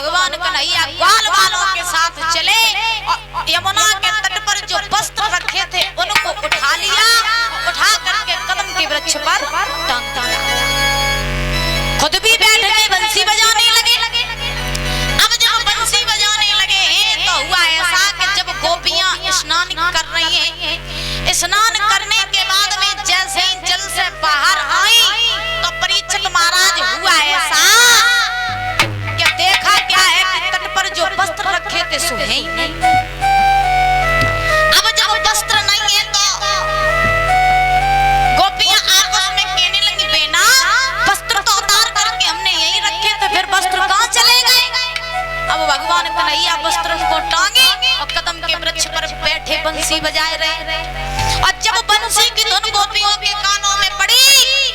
भगवान कन्हैया ग्वाल वालों के साथ चले और यमुना के तट पर जो वस्त्र रखे थे उनको उठा लिया, उठा करके कदम के वृक्ष पर टांग दिया। खुद भी बैठ गए, बंसी बजाने लगे। अब जब बंसी बजाने लगे तो हुआ ऐसा कि जब गोपियां स्नान कर रही हैं, स्नान करने के बाद में जैसे ही जल से बाहर आई तो परीक्षित महाराज हुआ ऐसा कि देखा क्या है कि तट पर जो वस्त्र रखे थे सो है ही नहीं। अब जब वस्त्र नहीं है तो गोपियां आपस में कहने लगी, बेना वस्त्र तो उतार करके हमने यही रखे थे, फिर वस्त्र कहां चले गए? अब भगवान कन्हैया वस्त्र को टांगे और कदम के वृक्ष पर बैठे बंसी बजाए रहे। और जब बंसी की धुन गोपियों के कानों में पड़ी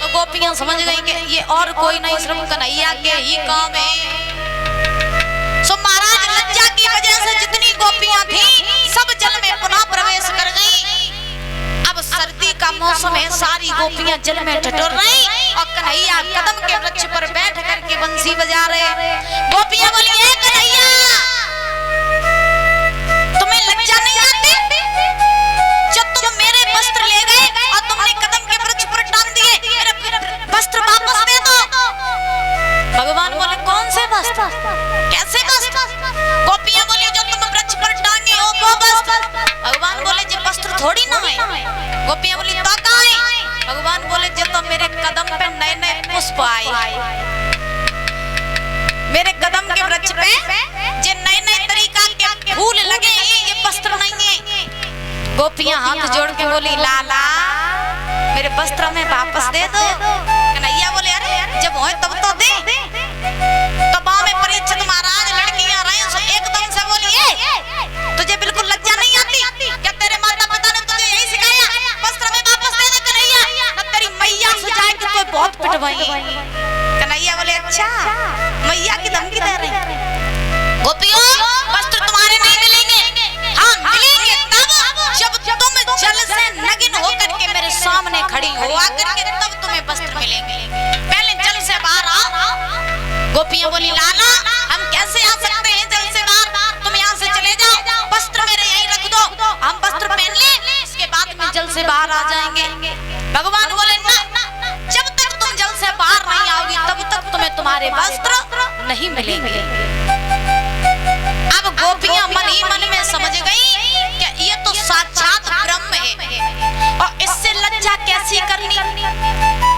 तो गोपियां समझ गई कि ये और कोई नहीं सिर्फ कन्हैया के ही काम है। सो महाराज लज्जा की वजह से जितनी गोपियां थी सब जल में पुनः प्रवेश कर गई। अब सर्दी का मौसम है, सारी गोपियां जल में ठिठुर रही और कन्हैया कदम के वृक्ष पर बैठ करके बंसी बजा रहे। गोपियां बोली, ए कन्हैया तुम्हें लज्जा नहीं आती? जब तुम मेरे वस्त्र ले गए और तुमने कदम के वृक्ष पर टांग दिए, मेरे वस्त्र वापस दे दो। भगवान बोले, कौन से वस्त्र? कैसे वस्त्र? गोपियां बोली, जो तुम वृक्ष पर टांगे हो वो वस्त्र। भगवान बोले, जो वस्त्र थोड़ी ना है। गोपियां बोली, तो कहां है? भगवान बोले, जो तो मेरे कदम पे नए नए पुष्प आए, मेरे कदम के वृक्ष पे जो नए नए तरीका के फूल लगे हैं, ये वस्त्र नहीं है। गोपियां हाथ जोड़ के बोली, लाला मेरे वस्त्र में वापस दे दो। कन्हैया बोले, अरे जब होए तब तो दे। तो बाह में परीक्षित महाराज लड़कियां रहे सो एकदम से बोलिए, तुझे बिल्कुल लज्जा नहीं आती क्या? तेरे माता पिता ने तुझे यही सिखाया, वस्त्र में वापस दे दे कन्हैया, न तेरी मैया से जाए कि कोई बहुत पिटवाई। कन्हैया बोले, अच्छा मैया की धमकी दे रहे? गोपियों वस्त्र तुम्हारे नहीं मिलेंगे। हाँ मिलेंगे तब जब तुम जल से नग्न होकर के मेरे सामने खड़ी हो आकर के तब तुम्हें वस्त्र मिलेंगे, पहले जल से बाहर आओ। गोपियां बोली, लाला हम कैसे आ सकते हैं जल से बाहर? तुम यहाँ से चले जाओ, वस्त्र मेरे यहीं रख दो, हम वस्त्र पहन ले, इसके बाद में जल से बाहर आ जाएंगे। भगवान बोले, ना जब तक तुम जल से बाहर नहीं आओगी तब तक तुम्हें तुम्हारे वस्त्र नहीं मिलेंगे। अब गोपियां मन ही मन में समझ गई कि ये तो साक्षात ब्रह्म है और इससे लज्जा कैसी करनी,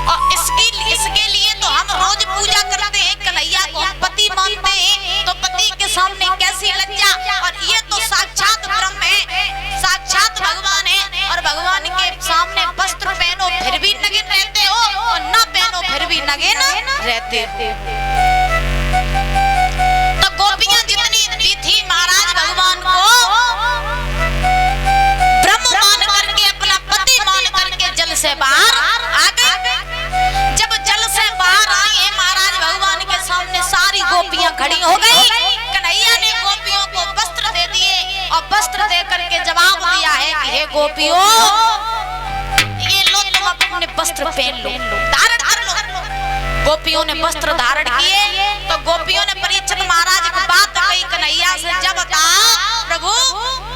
और इसके लिए तो हम रोज पूजा करते हैं, कन्हैया को हम पति मानते हैं, तो पति के सामने कैसी लज्जा, और ये तो साक्षात ब्रह्म है, साक्षात भगवान है, और भगवान के सामने वस्त्र पहनो फिर भी नग्न रहते हो और ना पहनो फिर भी नग्न रहते हो। तो गोपियां जितनी भी थी महाराज भगवान को ब्रह्म मान करके, अपना पति मान करके जल से बाहर आ गए। जब जल से बाहर आई है महाराज भगवान के सामने सारी गोपियां खड़ी हो गई। कन्हैया ने गोपियों को वस्त्र दे दिए और वस्त्र दे करके जवाब दिया है कि हे गोपियों, ये लो तुम अपने वस्त्र पहन लो, धारण कर लो। गोपियों ने वस्त्र धारण किए तो गोपियों ने परीक्षित महाराज की बात कही कन्हैया से, जब बताओ प्रभु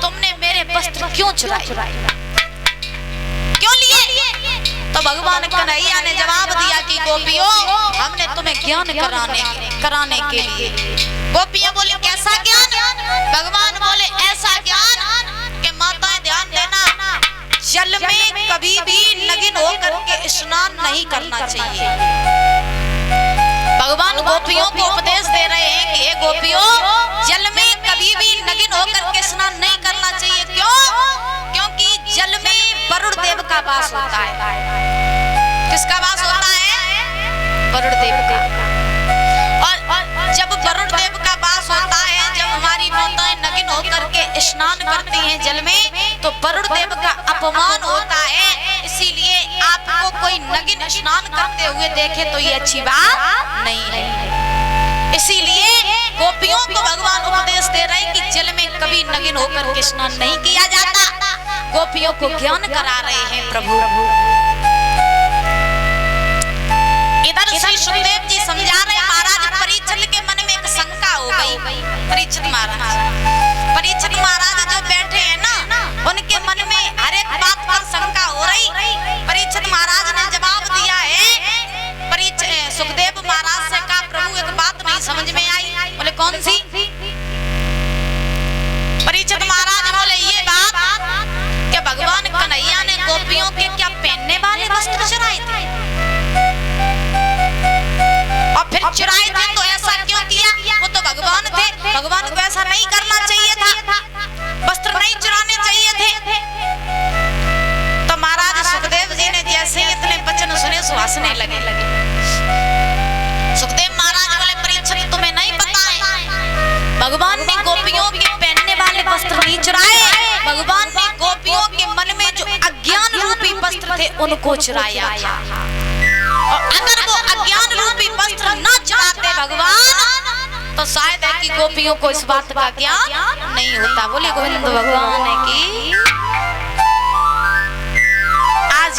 तुमने मेरे वस्त्र क्यों चुराए, क्यों लिए? तो भगवान कन्हैया ने जवाब दिया कि गोपियों हमने तुम्हें ज्ञान कराने के लिए। गोपियां बोली, कैसा ज्ञान? भगवान बोले, ऐसा ज्ञान कि माताएं ध्यान देना, जल में कभी भी नग्न होकर के स्नान नहीं करना चाहिए। भगवान गोपियों को उपदेश दे रहे हैं कि हे गोपियों, जल में कभी भी नग्न होकर के स्नान नहीं करना चाहिए। क्यों? क्योंकि जल में वरुण देव का वास होता है। किसका वास होता है? वरुण देव का। और जब वरुण देव का वास होता है, जब हमारी माताएं नग्न होकर के स्नान करती हैं जल में, तो वरुण देव का अपमान होता है। इसीलिए आपको कोई नग्न स्नान करते हुए देखे तो ये अच्छी बात नहीं है। इसीलिए गोपियों को भगवान उपदेश दे रहे हैं कि जल में कभी नग्न होकर के स्नान नहीं किया जाता। गोपियों को ज्ञान करा रहे हैं प्रभु। इधर श्री सुखदेव जी समझा रहे, महाराज परीक्षित के मन में एक शंका हो गई। परीक्षित महाराज जो बैठे हैं ना, उनके मन में हर एक बात पर शंका हो रही। परीक्षित महाराज ने जवाब दिया है, सुखदेव महाराज से कहा, प्रभु एक बात नहीं समझ में आई। बोले कौन सी? परीक्षित महाराज बोले ये बात कि भगवान कन्हैया ने गोपियों के क्या पहनने वाले वस्त्र चुराए थे, और फिर चुराए थे तो ऐसा क्यों किया? वो तो भगवान थे, भगवान को ऐसा नहीं करना चाहिए था, वस्त्र नहीं चुराने चाहिए थे। तो महाराज सुखदेव जी ने जैसे ही इतने वचन सुने सो हंसने लगे। सुखदेव महाराज बोले परीक्षित तुम्हें नहीं पता है, भगवान ने गोपियों के पहनने वाले वस्त्र नहीं चुराए, भगवान ने गोपियों के मन में जो अज्ञान रूपी वस्त्र थे उनको चुराया था। और अगर वो अज्ञान रूपी वस्त्र न चुराते भगवान, तो शायद है कि गोपियों को इस बात का ज्ञान नहीं होता। बोले गोविंद भगवान की। आज